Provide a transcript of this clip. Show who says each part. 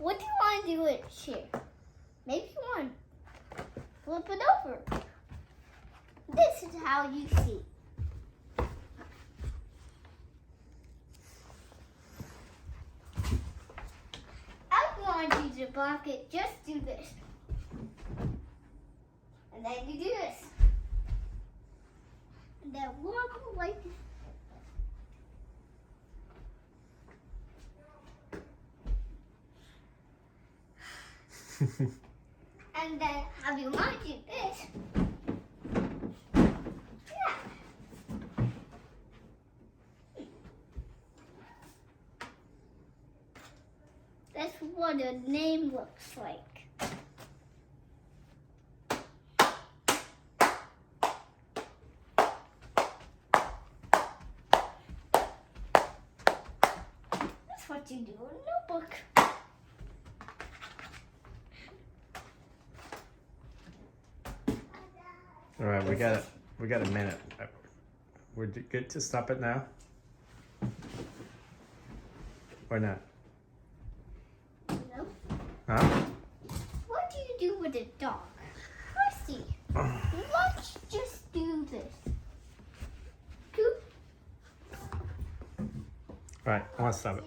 Speaker 1: what do you want to do with a chair? Maybe you want to flip it over. This is how you see. If you want to use a bucket, just do this. And then you do this. And then walk like this. And then have you want to do this? Yeah. That's what a name looks like. That's what you do in a notebook.
Speaker 2: All right, we got a minute. We're good to stop it now? Or not?
Speaker 1: No.
Speaker 2: Huh?
Speaker 1: What do you do with a dog? Percy, let's just do this. Coop.
Speaker 2: All right, I want to stop it.